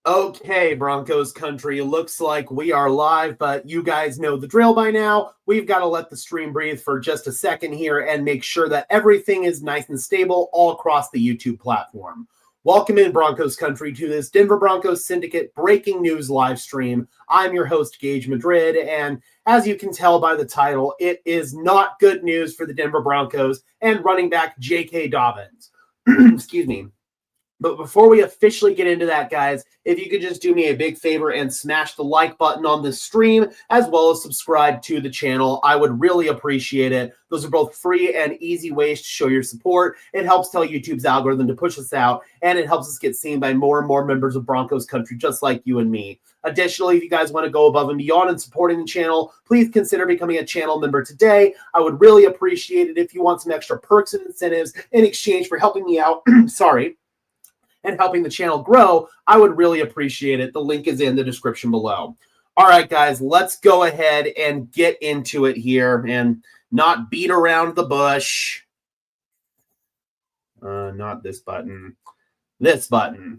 Okay, Broncos country, looks like we are live, but you guys know the drill by now. We've got to let the stream breathe for just a second here and make sure that everything is nice and stable all across the YouTube platform. Welcome in, Broncos country, to this Denver Broncos Syndicate breaking news live stream. I'm your host, Gage Madrid, and as you can tell by the title, it is not good news for the Denver Broncos and running back J.K. Dobbins. Excuse me. But before we officially get into that, guys, if you could just do me a big favor and smash the like button on this stream, as well as subscribe to the channel, I would really appreciate it. Those are both free and easy ways to show your support. It helps tell YouTube's algorithm to push us out, and it helps us get seen by more and more members of Broncos country, just like you and me. Additionally, if you guys want to go above and beyond in supporting the channel, please consider becoming a channel member today. I would really appreciate it if you want some extra perks and incentives in exchange for helping me out. Sorry. And helping the channel grow, I would really appreciate it. The link is in the description below. All right, guys, let's go ahead and get into it here and not beat around the bush. Not this button. This button.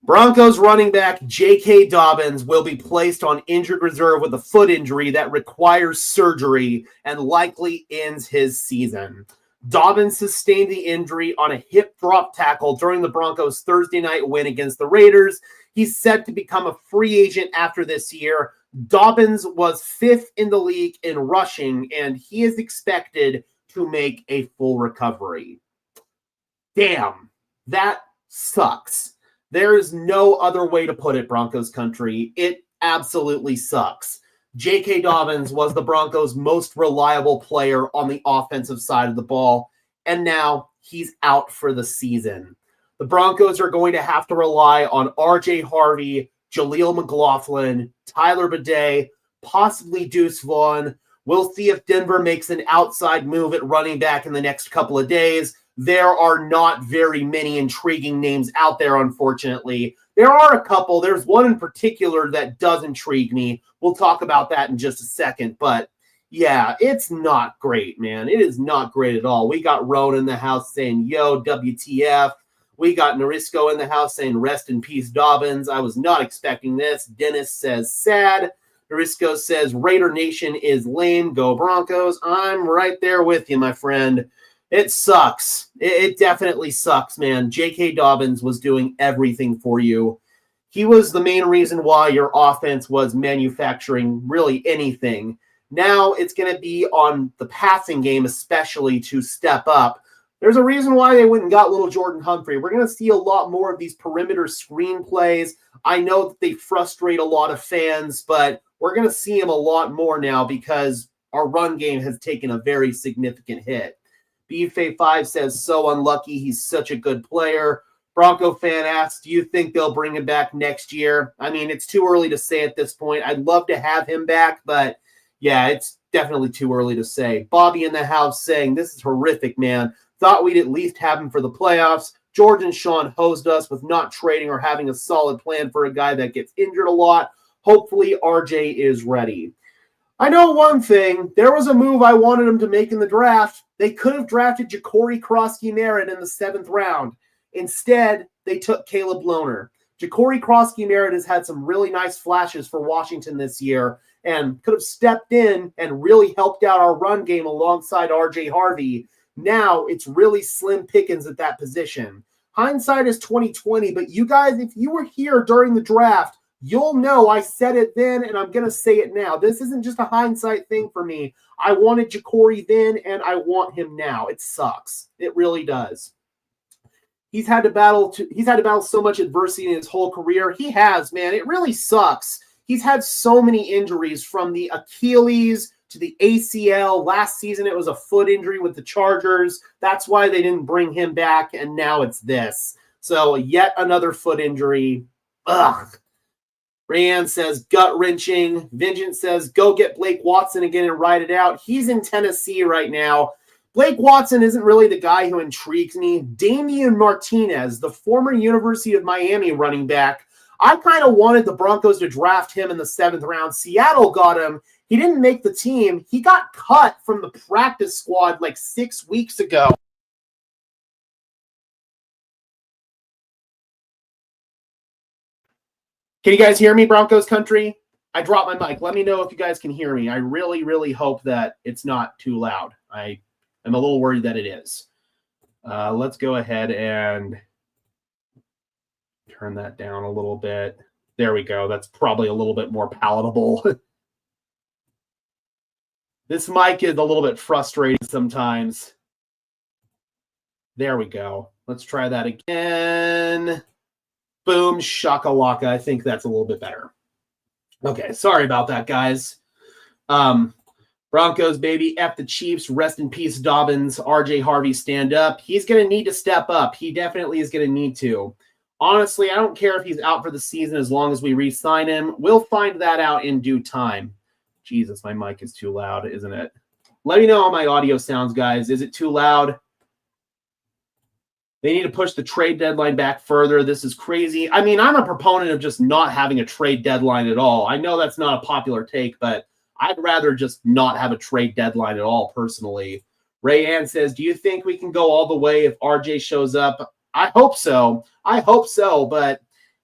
Broncos running back J.K. Dobbins will be placed on injured reserve with a foot injury that requires surgery and likely ends his season. Dobbins sustained the injury on a hip drop tackle during the Broncos' Thursday night win against the Raiders. He's set to become a free agent after this year. Dobbins was 5th in the league in rushing, and he is expected to make a full recovery. Damn, that sucks. There is no other way to put it, Broncos country. It absolutely sucks. J.K. Dobbins was the Broncos' most reliable player on the offensive side of the ball, and now he's out for the season. The Broncos are going to have to rely on R.J. Harvey, Jaleel McLaughlin, Tyler Bidet, possibly Deuce Vaughn. We'll see if Denver makes an outside move at running back in the next couple of days. There are not very many intriguing names out there, unfortunately. There are a couple. There's one in particular that does intrigue me. We'll talk about that in just a second. But, yeah, it's not great, man. It is not great at all. We got Roan in the house saying, yo, WTF. We got Narisco in the house saying, rest in peace, Dobbins. I was not expecting this. Dennis says, sad. Narisco says, Raider Nation is lame. Go Broncos. I'm right there with you, my friend. It sucks. It definitely sucks, man. J.K. Dobbins was doing everything for you. He was the main reason why your offense was manufacturing really anything. Now it's going to be on the passing game, especially, to step up. There's a reason why they went and got little Jordan Humphrey. We're going to see a lot more of these perimeter screen plays. I know that they frustrate a lot of fans, but we're going to see them a lot more now because our run game has taken a very significant hit. BFA5 says, so unlucky. He's such a good player. Bronco fan asks, do you think they'll bring him back next year? I mean, it's too early to say at this point. I'd love to have him back, but yeah, it's definitely too early to say. Bobby in the house saying, this is horrific, man. Thought we'd at least have him for the playoffs. George and Sean hosed us with not trading or having a solid plan for a guy that gets injured a lot. Hopefully RJ is ready. I know one thing. There was a move I wanted them to make in the draft. They could have drafted Ja'Cory Krosky-Merritt in the 7th round. Instead, they took Caleb Lohner. Ja'Cory Krosky-Merritt has had some really nice flashes for Washington this year and could have stepped in and really helped out our run game alongside R.J. Harvey. Now it's really slim pickings at that position. Hindsight is 20/20, but you guys, if you were here during the draft, you'll know I said it then, and I'm going to say it now. This isn't just a hindsight thing for me. I wanted Ja'Cory then, and I want him now. It sucks. It really does. He's had to battle so much adversity in his whole career. He has, man. It really sucks. He's had so many injuries, from the Achilles to the ACL. Last season, it was a foot injury with the Chargers. That's why they didn't bring him back, and now it's this. So yet another foot injury. Ugh. Rayanne says, gut-wrenching. Vengeance says, go get Blake Watson again and ride it out. He's in Tennessee right now. Blake Watson isn't really the guy who intrigues me. Damian Martinez, the former University of Miami running back, I kind of wanted the Broncos to draft him in the 7th round. Seattle got him. He didn't make the team. He got cut from the practice squad like 6 weeks ago. Can you guys hear me, Broncos country? I dropped my mic. Let me know if you guys can hear me. I really, really hope that it's not too loud. I am a little worried that it is. Let's go ahead and turn that down a little bit. There we go. That's probably a little bit more palatable. This mic is a little bit frustrating sometimes. There we go. Let's try that again. Boom, shakalaka. I think that's a little bit better. Okay, sorry about that, guys. Broncos, baby, F the Chiefs. Rest in peace, Dobbins. RJ Harvey, stand up. He's going to need to step up. He definitely is going to need to. Honestly, I don't care if he's out for the season as long as we re-sign him. We'll find that out in due time. Jesus, my mic is too loud, isn't it? Let me know how my audio sounds, guys. Is it too loud? They need to push the trade deadline back further. This is crazy. I mean, I'm a proponent of just not having a trade deadline at all. I know that's not a popular take, but I'd rather just not have a trade deadline at all, personally. Ray Ann says, do you think we can go all the way if RJ shows up? I hope so. I hope so, but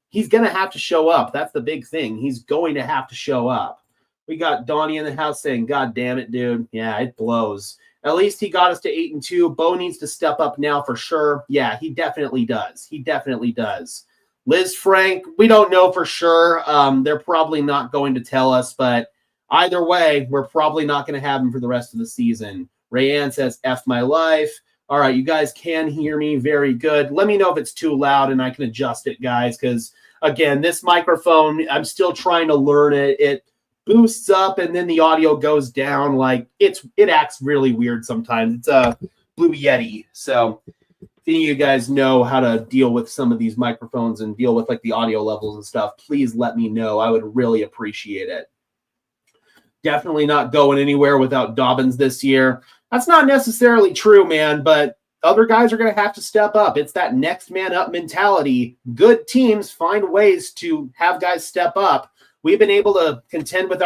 he's going to have to show up. That's the big thing. He's going to have to show up. We got Donnie in the house saying, God damn it, dude. Yeah, it blows. At least he got us to 8-2. Bo needs to step up now for sure. Yeah, he definitely does. He definitely does. Liz Frank, we don't know for sure. They're probably not going to tell us, but either way, we're probably not going to have him for the rest of the season. Rayanne says, F my life. All right, you guys can hear me. Very good. Let me know if it's too loud and I can adjust it, guys, because, again, this microphone, I'm still trying to learn it. It boosts up and then the audio goes down. Like, it acts really weird sometimes. It's a Blue Yeti. So if any of you guys know how to deal with some of these microphones and deal with, like, the audio levels and stuff, please let me know. I would really appreciate it. Definitely not going anywhere without Dobbins this year. That's not necessarily true, man, but other guys are going to have to step up. It's that next man up mentality. Good teams find ways to have guys step up. We've been able to contend with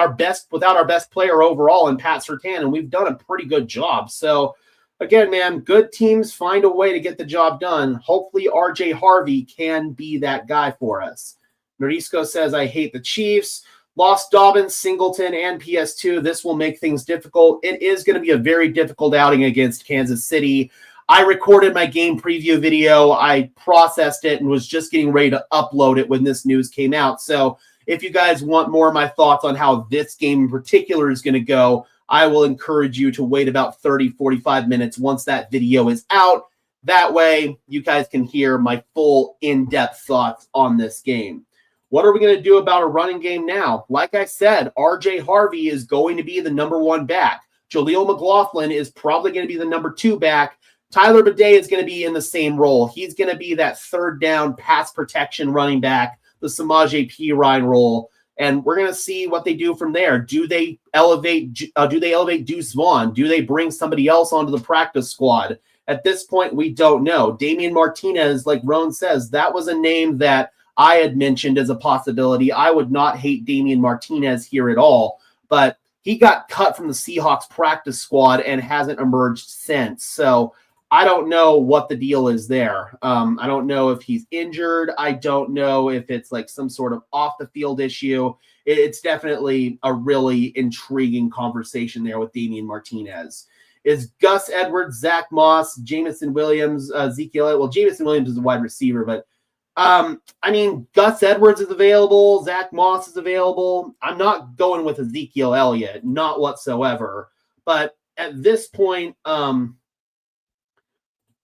without our best player overall in Pat Surtain, and we've done a pretty good job. So, again, man, good teams find a way to get the job done. Hopefully RJ Harvey can be that guy for us. Norisco says, I hate the Chiefs. Lost Dobbins, Singleton, and PS2. This will make things difficult. It is going to be a very difficult outing against Kansas City. I recorded my game preview video. I processed it and was just getting ready to upload it when this news came out. So if you guys want more of my thoughts on how this game in particular is going to go, I will encourage you to wait about 30, 45 minutes once that video is out. That way, you guys can hear my full in-depth thoughts on this game. What are we going to do about a running game now? Like I said, RJ Harvey is going to be the number one back. Jaleel McLaughlin is probably going to be the number two back. Tyler Bidet is going to be in the same role. He's going to be that third down pass protection running back, the Samaje Perine role. And we're going to see what they do from there. Do they elevate Deuce Vaughn? Do they bring somebody else onto the practice squad? At this point, we don't know. Damian Martinez, like Roan says, that was a name that I had mentioned as a possibility. I would not hate Damian Martinez here at all, but he got cut from the Seahawks practice squad and hasn't emerged since. So I don't know what the deal is there. I don't know if he's injured. I don't know if it's like some sort of off the field issue. It's definitely a really intriguing conversation there with Damian Martinez. Is Gus Edwards, Zach Moss, Jameson Williams, Ezekiel? Well, Jameson Williams is a wide receiver, but I mean, Gus Edwards is available. Zach Moss is available. I'm not going with Ezekiel Elliott, not whatsoever. But at this point, I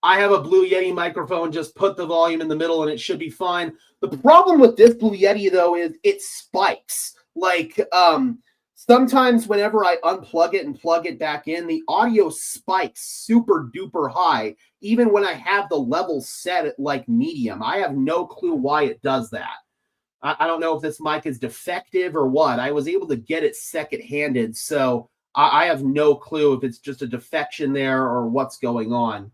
have a Blue Yeti microphone. Just put the volume in the middle and it should be fine. The problem with this Blue Yeti, though, is it spikes. Like, sometimes whenever I unplug it and plug it back in, the audio spikes super duper high, even when I have the level set at like medium. I have no clue why it does that. I don't know if this mic is defective or what. I was able to get it second-handed, so I have no clue if it's just a defection there or what's going on.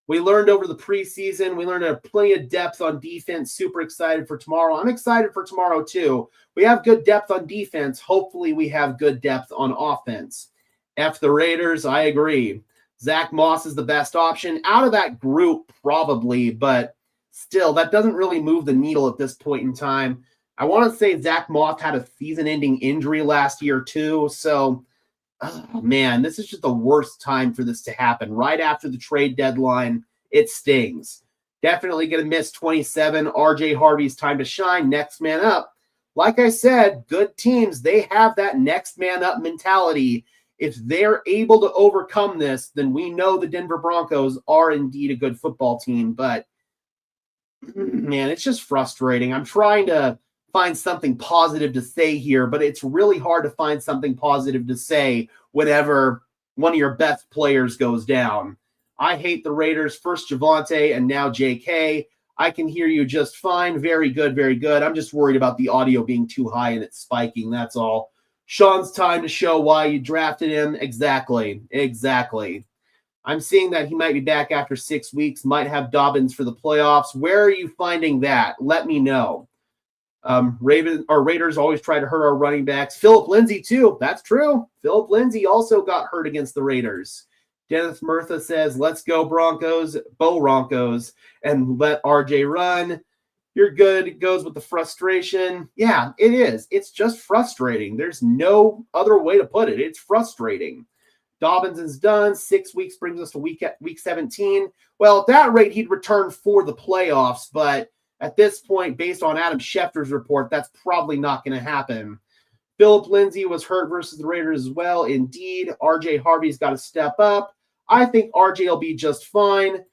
We learned over the preseason. We learned plenty of depth on defense. Super excited for tomorrow. I'm excited for tomorrow, too. We have good depth on defense. Hopefully, we have good depth on offense. F the Raiders, I agree. Zach Moss is the best option. Out of that group, probably, but still, that doesn't really move the needle at this point in time. I want to say Zach Moss had a season-ending injury last year too. So, oh, man, this is just the worst time for this to happen. Right after the trade deadline, it stings. Definitely going to miss 27. RJ Harvey's time to shine. Next man up. Like I said, good teams, they have that next man up mentality. If they're able to overcome this, then we know the Denver Broncos are indeed a good football team. But, man, it's just frustrating. I'm trying to find something positive to say here, but it's really hard to find something positive to say whenever one of your best players goes down. I hate the Raiders. First Javonte and now JK. I can hear you just fine. Very good, very good. I'm just worried about the audio being too high and it's spiking. That's all. Sean's time to show why you drafted him. Exactly. I'm seeing that he might be back after 6 weeks, might have Dobbins for the playoffs. Where are you finding that? Let me know. Raiders always try to hurt our running backs. Philip Lindsay, too. That's true. Philip Lindsay also got hurt against the Raiders. Dennis Murtha says, let's go Broncos, Broncos, and let RJ run. You're good. It goes with the frustration. Yeah, it is. It's just frustrating. There's no other way to put it. It's frustrating. Dobbins is done. 6 weeks brings us to week 17. Well, at that rate, he'd return for the playoffs, but at this point, based on Adam Schefter's report, that's probably not going to happen. Philip Lindsay was hurt versus the Raiders as well. Indeed, RJ Harvey's got to step up. I think RJ will be just fine.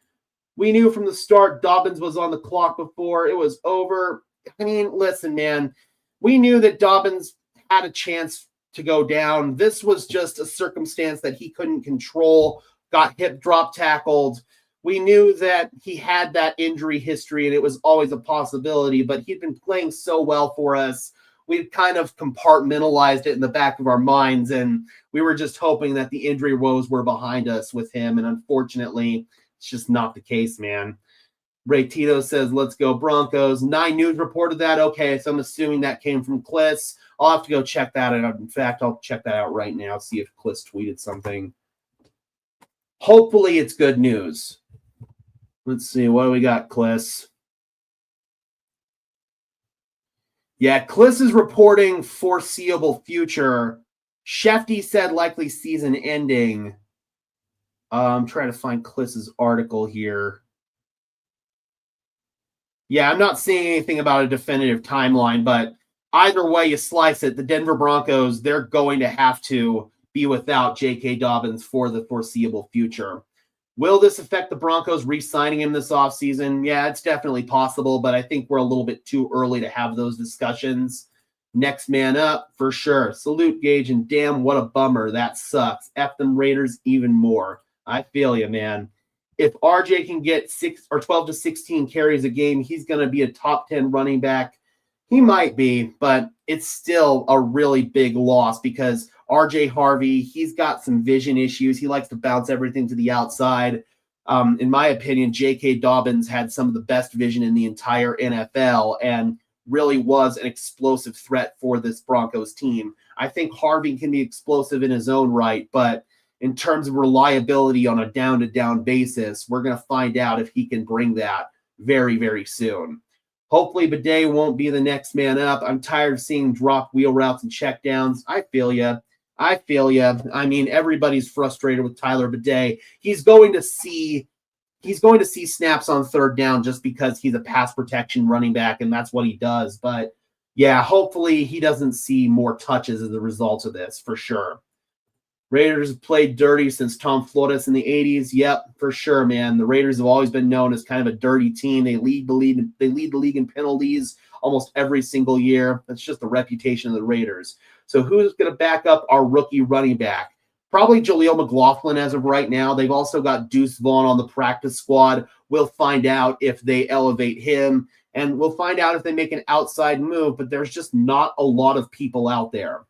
We knew from the start Dobbins was on the clock before it was over. I mean, listen, man, we knew that Dobbins had a chance to go down. This was just a circumstance that he couldn't control, got hip drop tackled. We knew that he had that injury history and it was always a possibility, but he'd been playing so well for us. We'd kind of compartmentalized it in the back of our minds, and we were just hoping that the injury woes were behind us with him, and unfortunately, it's just not the case, man. Ray Tito says, let's go Broncos. 9 News reported that. Okay, so I'm assuming that came from Kliss. I'll have to go check that out. In fact, I'll check that out right now, see if Kliss tweeted something. Hopefully it's good news. Let's see, what do we got, Kliss? Yeah, Kliss is reporting foreseeable future. Shefty said likely season ending. I'm trying to find Kliss's article here. Yeah, I'm not seeing anything about a definitive timeline, but either way you slice it, the Denver Broncos, they're going to have to be without J.K. Dobbins for the foreseeable future. Will this affect the Broncos re-signing him this offseason? Yeah, it's definitely possible, but I think we're a little bit too early to have those discussions. Next man up, for sure. Salute, Gage, and damn, what a bummer. That sucks. F them Raiders even more. I feel you, man. If RJ can get 12 to 16 carries a game, he's going to be a top 10 running back. He might be, but it's still a really big loss because RJ Harvey, he's got some vision issues. He likes to bounce everything to the outside. In my opinion, J.K. Dobbins had some of the best vision in the entire NFL and really was an explosive threat for this Broncos team. I think Harvey can be explosive in his own right, but in terms of reliability on a down-to-down basis, we're going to find out if he can bring that very, very soon. Hopefully, Bidet won't be the next man up. I'm tired of seeing drop wheel routes and checkdowns. I feel you. I mean, everybody's frustrated with Tyler Bidet. He's going to see snaps on third down just because he's a pass protection running back, and that's what he does. But, yeah, hopefully he doesn't see more touches as a result of this, for sure. Raiders have played dirty since Tom Flores in the 80s. Yep, for sure, man. The Raiders have always been known as kind of a dirty team. They lead the league in penalties almost every single year. That's just the reputation of the Raiders. So who's going to back up our rookie running back? Probably Jaleel McLaughlin as of right now. They've also got Deuce Vaughn on the practice squad. We'll find out if they elevate him, and we'll find out if they make an outside move, but there's just not a lot of people out there.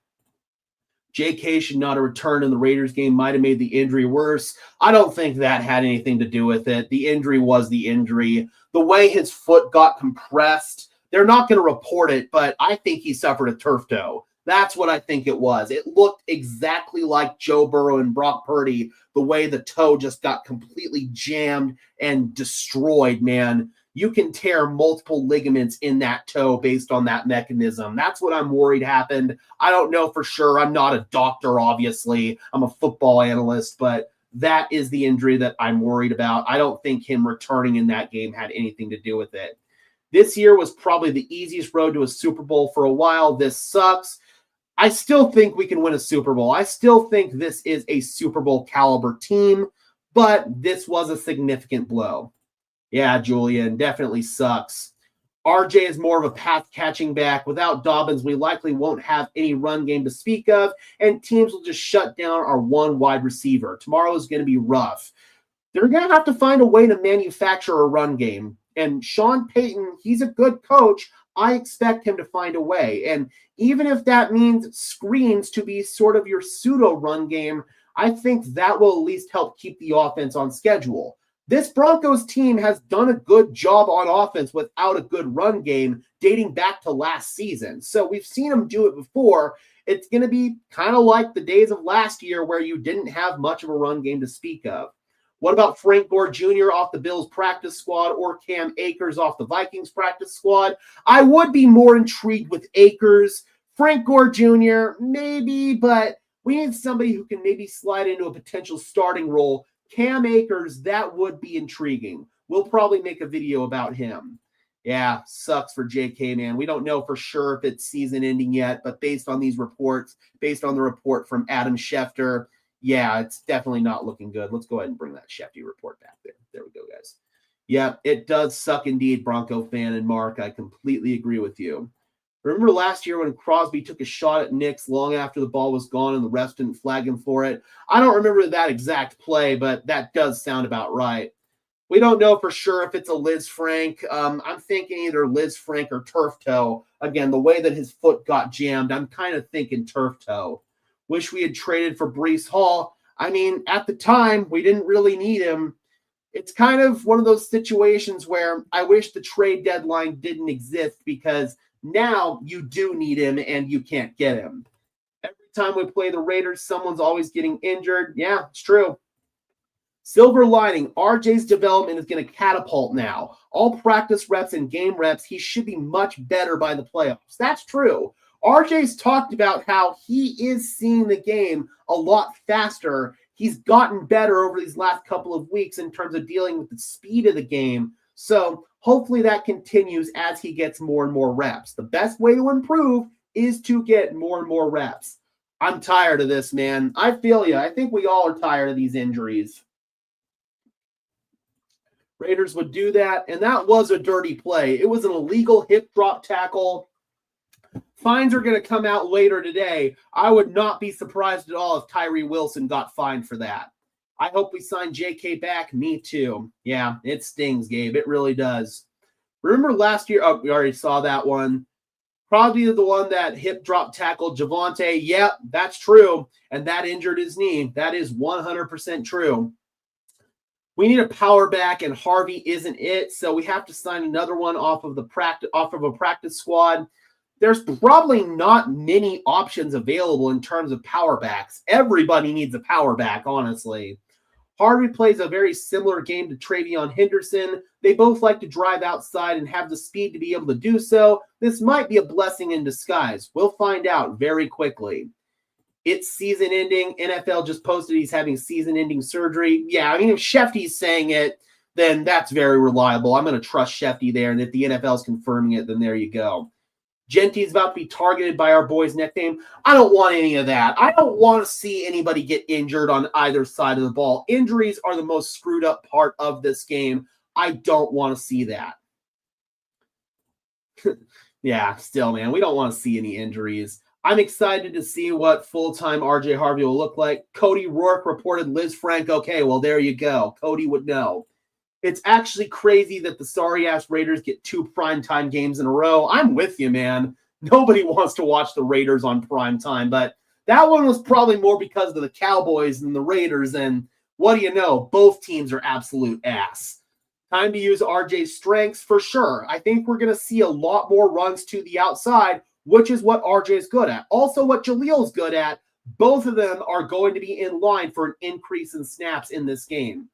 J.K. should not have returned in the Raiders game, might have made the injury worse. I don't think that had anything to do with it. The injury was the injury. The way his foot got compressed, they're not going to report it, but I think he suffered a turf toe. That's what I think it was. It looked exactly like Joe Burrow and Brock Purdy, the way the toe just got completely jammed and destroyed, man. you can tear multiple ligaments in that toe based on that mechanism. That's what I'm worried happened. I don't know for sure. I'm not a doctor, obviously. I'm a football analyst, but that is the injury that I'm worried about. I don't think him returning in that game had anything to do with it. This year was probably the easiest road to a Super Bowl for a while. This sucks. I still think we can win a Super Bowl. I still think this is a Super Bowl caliber team, but this was a significant blow. Yeah, Julian, definitely sucks. RJ is more of a pass-catching back. Without Dobbins, we likely won't have any run game to speak of, and teams will just shut down our one wide receiver. Tomorrow is going to be rough. They're going to have to find a way to manufacture a run game. And Sean Payton, he's a good coach. I expect him to find a way. And even if that means screens to be sort of your pseudo run game, I think that will at least help keep the offense on schedule. This Broncos team has done a good job on offense without a good run game dating back to last season. So we've seen them do it before. It's going to be kind of like the days of last year where you didn't have much of a run game to speak of. What about Frank Gore Jr. off the Bills practice squad or Cam Akers off the Vikings practice squad? I would be more intrigued with Akers. Frank Gore Jr., maybe, but we need somebody who can maybe slide into a potential starting role. Cam Akers, that would be intriguing. We'll probably make a video about him. Yeah, sucks for JK, man. We don't know for sure if it's season ending yet, but based on these reports, based on the report from Adam Schefter, yeah, it's definitely not looking good. Let's go ahead and bring that Shefty report back there. There we go, guys. Yeah, it does suck indeed, Bronco fan and Mark. I completely agree with you. Remember last year when Crosby took a shot at Nix long after the ball was gone and the refs didn't flag him for it? I don't remember that exact play, but that does sound about right. We don't know for sure if it's a Liz Frank. I'm thinking either Liz Frank or turf toe. Again, the way that his foot got jammed, I'm kind of thinking turf toe. Wish we had traded for Breece Hall. I mean, at the time, we didn't really need him. It's kind of one of those situations where I wish the trade deadline didn't exist because now you do need him and you can't get him. Every time we play the Raiders, someone's always getting injured. Yeah, it's true. Silver lining, RJ's development is going to catapult now. All practice reps and game reps, he should be much better by the playoffs. That's true. RJ's talked about how he is seeing the game a lot faster. He's gotten better over these last couple of weeks in terms of dealing with the speed of the game. So hopefully that continues as he gets more and more reps. The best way to improve is to get more and more reps. I'm tired of this, man. I feel you. I think we all are tired of these injuries. Raiders would do that, and that was a dirty play. It was an illegal hip drop tackle. Fines are going to come out later today. I would not be surprised at all if Tyree Wilson got fined for that. I hope we sign JK back. Me too. Yeah, it stings, Gabe. It really does. Remember last year? Oh, we already saw that one. Probably the one that hip drop tackled Javonte. Yeah, that's true. And that injured his knee. That is 100% true. We need a power back, and Harvey isn't it. So we have to sign another one off of a practice squad. There's probably not many options available in terms of power backs. Everybody needs a power back, honestly. Harvey plays a very similar game to Travion Henderson. They both like to drive outside and have the speed to be able to do so. This might be a blessing in disguise. We'll find out very quickly. It's season ending. NFL just posted he's having season-ending surgery. Yeah, I mean, if Shefty's saying it, then that's very reliable. I'm going to trust Shefty there, and if the NFL's confirming it, then there you go. Genty's about to be targeted by our boy's nickname. I don't want any of that. I don't want to see anybody get injured on either side of the ball. Injuries are the most screwed up part of this game. I don't want to see that. Yeah, still, man, we don't want to see any injuries. I'm excited to see what full-time RJ Harvey will look like. Cody Rourke reported Liz Frank. Okay, well, there you go. Cody would know. It's actually crazy that the sorry-ass Raiders get 2 primetime games in a row. I'm with you, man. Nobody wants to watch the Raiders on primetime, but that one was probably more because of the Cowboys than the Raiders, and what do you know? Both teams are absolute ass. Time to use RJ's strengths for sure. I think we're going to see a lot more runs to the outside, which is what RJ's good at. Also what Jalil's good at. Both of them are going to be in line for an increase in snaps in this game.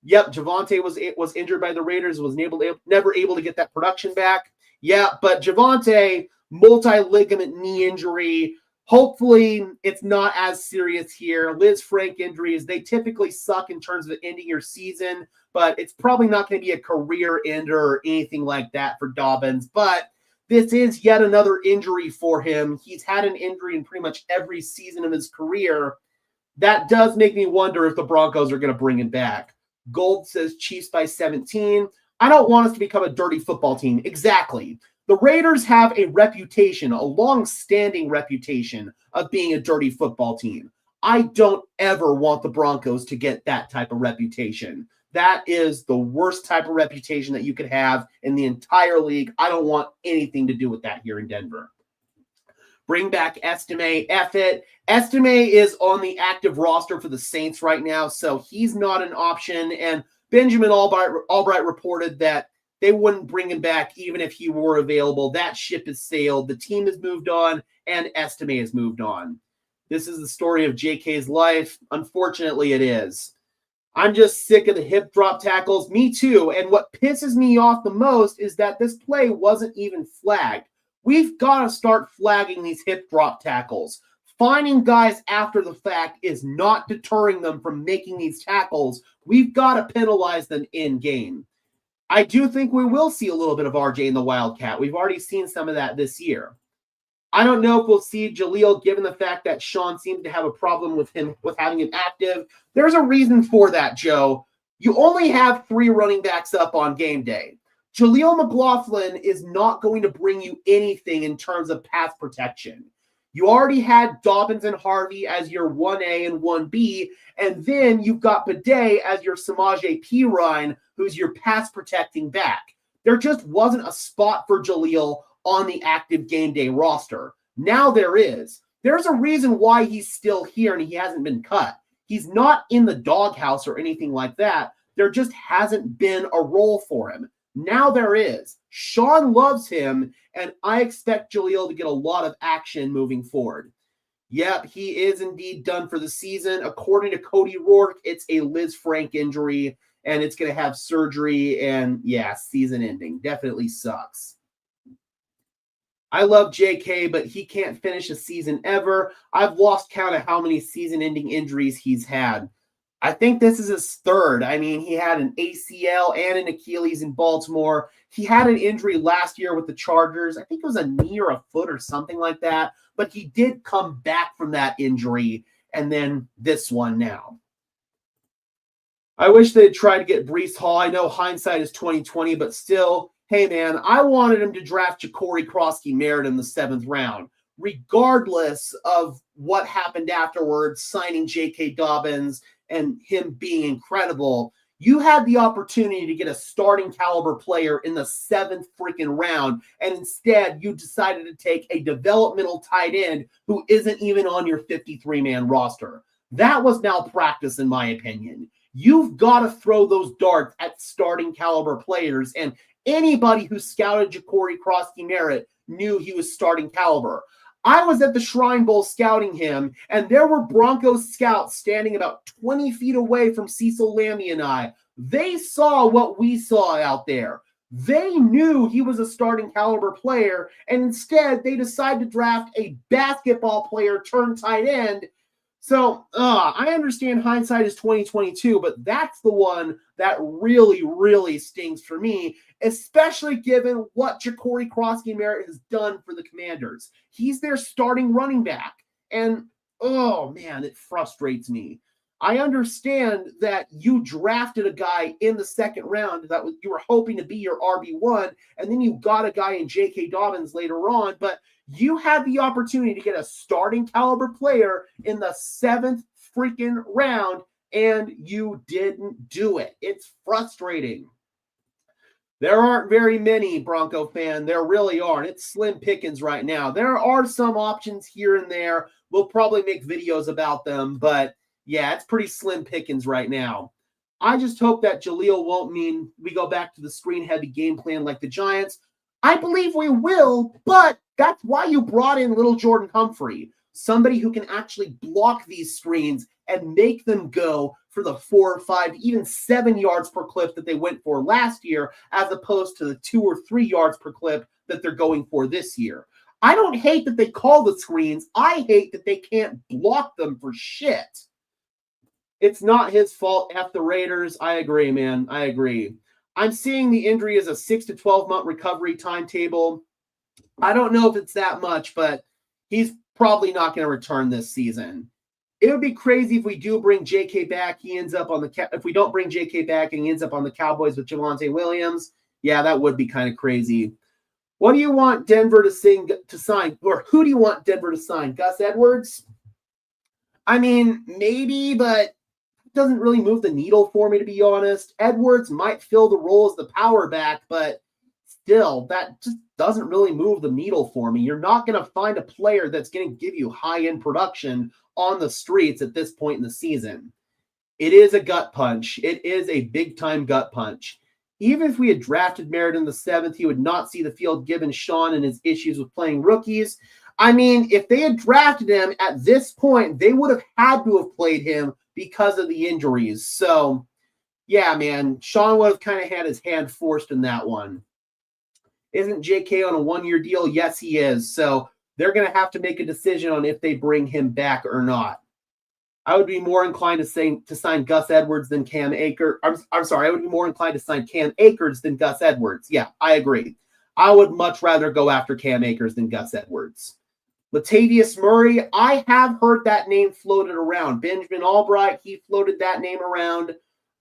Yep, Javonte was injured by the Raiders, was never able to get that production back. Yeah, but Javonte, multi-ligament knee injury. Hopefully, it's not as serious here. Liz Frank injuries, they typically suck in terms of ending your season, but it's probably not going to be a career ender or anything like that for Dobbins. But this is yet another injury for him. He's had an injury in pretty much every season of his career. That does make me wonder if the Broncos are going to bring him back. Gold says Chiefs by 17. I don't want us to become a dirty football team. Exactly. The Raiders have a reputation, a long-standing reputation of being a dirty football team. I don't ever want the Broncos to get that type of reputation. That is the worst type of reputation that you could have in the entire league. I don't want anything to do with that here in Denver. Bring back Estime. F it. Estime is on the active roster for the Saints right now, so he's not an option. And Benjamin Albright reported that they wouldn't bring him back even if he were available. That ship has sailed. The team has moved on, and Estime has moved on. This is the story of JK's life. Unfortunately, it is. I'm just sick of the hip drop tackles. Me too. And what pisses me off the most is that this play wasn't even flagged. We've got to start flagging these hip drop tackles. Finding guys after the fact is not deterring them from making these tackles. We've got to penalize them in game. I do think we will see a little bit of RJ in the Wildcat. We've already seen some of that this year. I don't know if we'll see Jaleel, given the fact that Sean seems to have a problem with having him active. There's a reason for that, Joe. You only have 3 running backs up on game day. Jaleel McLaughlin is not going to bring you anything in terms of pass protection. You already had Dobbins and Harvey as your 1A and 1B, and then you've got Bidet as your Samaje Perine, who's your pass protecting back. There just wasn't a spot for Jaleel on the active game day roster. Now there is. There's a reason why he's still here and he hasn't been cut. He's not in the doghouse or anything like that. There just hasn't been a role for him. Now there is. Sean loves him, and I expect Jaleel to get a lot of action moving forward. Yep, he is indeed done for the season. According to Cody Rourke, it's a Liz Frank injury, and it's going to have surgery, and yeah, season ending. Definitely sucks. I love JK, but he can't finish a season ever. I've lost count of how many season-ending injuries he's had. I think this is his 3rd. I mean, he had an ACL and an Achilles in Baltimore. He had an injury last year with the Chargers. I think it was a knee or a foot or something like that. But he did come back from that injury, and then this one now. I wish they'd tried to get Breece Hall. I know hindsight is 20/20, but still, hey, man, I wanted him to draft Ja'Cory Krosky-Merritt in the 7th round, regardless of what happened afterwards, signing J.K. Dobbins and him being incredible. You had the opportunity to get a starting caliber player in the 7th freaking round, and instead you decided to take a developmental tight end who isn't even on your 53-man roster. That was malpractice, in my opinion. You've got to throw those darts at starting caliber players, and anybody who scouted Ja'Cory Krosky-Merritt knew he was starting caliber. I was at the Shrine Bowl scouting him, and there were Broncos scouts standing about 20 feet away from Cecil Lammey and I. They saw what we saw out there. They knew he was a starting caliber player, and instead they decided to draft a basketball player turned tight end. So I understand hindsight is 20/22, but that's the one that really, really stings for me, especially given what Ja'Cory Krosky-Merritt has done for the Commanders. He's their starting running back, and oh man, it frustrates me. I understand that you drafted a guy in the 2nd round that you were hoping to be your RB1, and then you got a guy in J.K. Dobbins later on, but you had the opportunity to get a starting caliber player in the 7th freaking round, and you didn't do it. It's frustrating. There aren't very many, Bronco fan. There really aren't. It's slim pickings right now. There are some options here and there. We'll probably make videos about them, but yeah, it's pretty slim pickings right now. I just hope that Jaleel won't mean we go back to the screen-heavy game plan like the Giants. I believe we will, but that's why you brought in little Jordan Humphrey. somebody who can actually block these screens and make them go for the 4 or 5, even 7 yards per clip that they went for last year, as opposed to the 2 or 3 yards per clip that they're going for this year. I don't hate that they call the screens. I hate that they can't block them for shit. It's not his fault. F the Raiders. I agree, man. I agree. I'm seeing the injury as a 6 to 12-month recovery timetable. I don't know if it's that much, but he's probably not going to return this season. It would be crazy if we do bring JK back. He ends up on if we don't bring JK back and he ends up on the Cowboys with Javonte Williams. Yeah, that would be kind of crazy. What do you want Denver to sign? Or who do you want Denver to sign? Gus Edwards? I mean, maybe, but it doesn't really move the needle for me, to be honest. Edwards might fill the role as the power back, but still, that just doesn't really move the needle for me. You're not going to find a player that's going to give you high-end production on the streets at this point in the season. It is a gut punch. It is a big-time gut punch. Even if we had drafted Merritt in the 7th, he would not see the field given Sean and his issues with playing rookies. I mean, if they had drafted him at this point, they would have had to have played him because of the injuries. So, yeah, man, Sean would have kind of had his hand forced in that one. Isn't JK on a 1-year deal? Yes, he is. So they're going to have to make a decision on if they bring him back or not. I would be more inclined to sign Gus Edwards than Cam Akers. I'm sorry. I would be more inclined to sign Cam Akers than Gus Edwards. Yeah, I agree. I would much rather go after Cam Akers than Gus Edwards. Latavius Murray, I have heard that name floated around. Benjamin Albright, he floated that name around.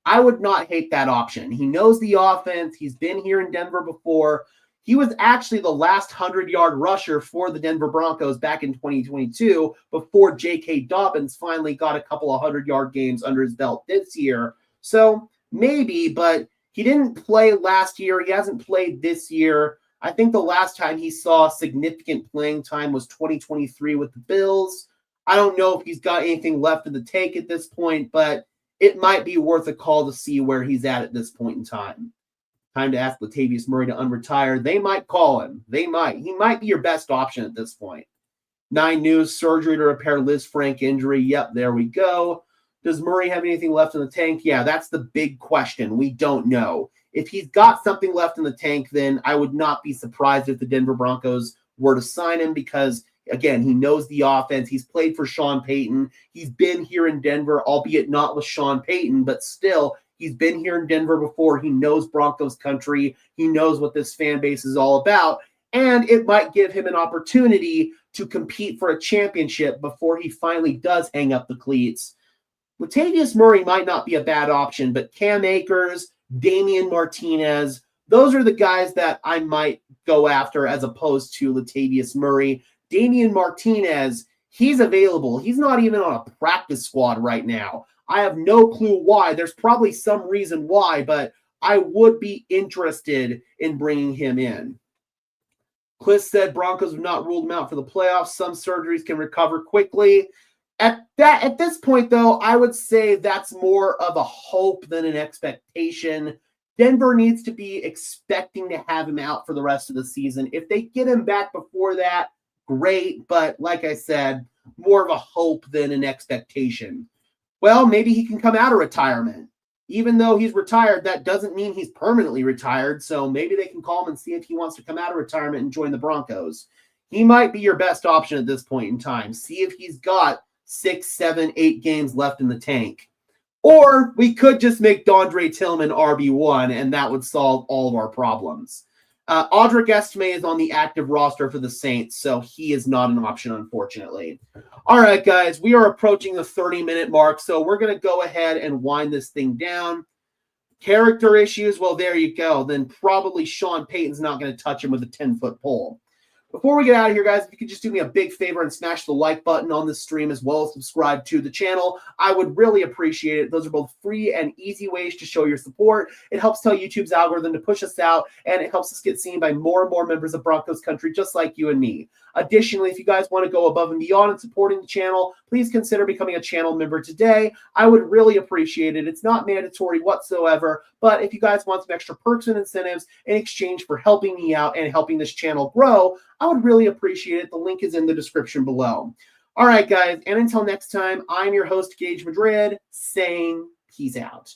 I would not hate that option. He knows the offense. He's been here in Denver before. He was actually the last 100-yard rusher for the Denver Broncos back in 2022 before J.K. Dobbins finally got a couple of 100-yard games under his belt this year. So maybe, but he didn't play last year. He hasn't played this year. I think the last time he saw significant playing time was 2023 with the Bills. I don't know if he's got anything left in the tank at this point, but it might be worth a call to see where he's at this point in time. Time to ask Latavius Murray to unretire. They might call him. They might. He might be your best option at this point. 9 News, surgery to repair Liz Frank injury. Yep, there we go. Does Murray have anything left in the tank? Yeah, that's the big question. We don't know. If he's got something left in the tank, then I would not be surprised if the Denver Broncos were to sign him because, again, he knows the offense. He's played for Sean Payton. He's been here in Denver, albeit not with Sean Payton, but still, he's been here in Denver before. He knows Broncos country. He knows what this fan base is all about. And it might give him an opportunity to compete for a championship before he finally does hang up the cleats. Latavius Murray might not be a bad option, but Cam Akers, Damian Martinez, those are the guys that I might go after as opposed to Latavius Murray. Damian Martinez, he's available. He's not even on a practice squad right now. I have no clue why. There's probably some reason why, but I would be interested in bringing him in. Cliff said Broncos have not ruled him out for the playoffs. Some surgeries can recover quickly. At this point, though, I would say that's more of a hope than an expectation. Denver needs to be expecting to have him out for the rest of the season. If they get him back before that, great. But like I said, more of a hope than an expectation. Well, maybe he can come out of retirement. Even though he's retired, that doesn't mean he's permanently retired. So maybe they can call him and see if he wants to come out of retirement and join the Broncos. He might be your best option at this point in time. See if he's got 6, 7, 8 games left in the tank. Or we could just make Dondre Tillman RB1, and that would solve all of our problems. Audric Estime is on the active roster for the Saints, so he is not an option, unfortunately. All right, guys, we are approaching the 30-minute mark, so we're going to go ahead and wind this thing down. Character issues, well, there you go. Then probably Sean Payton's not going to touch him with a 10-foot pole. Before we get out of here, guys, if you could just do me a big favor and smash the like button on this stream as well as subscribe to the channel, I would really appreciate it. Those are both free and easy ways to show your support. It helps tell YouTube's algorithm to push us out, and it helps us get seen by more and more members of Broncos country just like you and me. Additionally, if you guys want to go above and beyond in supporting the channel, please consider becoming a channel member today. I would really appreciate it. It's not mandatory whatsoever, but if you guys want some extra perks and incentives in exchange for helping me out and helping this channel grow, I would really appreciate it. The link is in the description below. All right, guys. And until next time, I'm your host, Gage Madrid, saying peace out.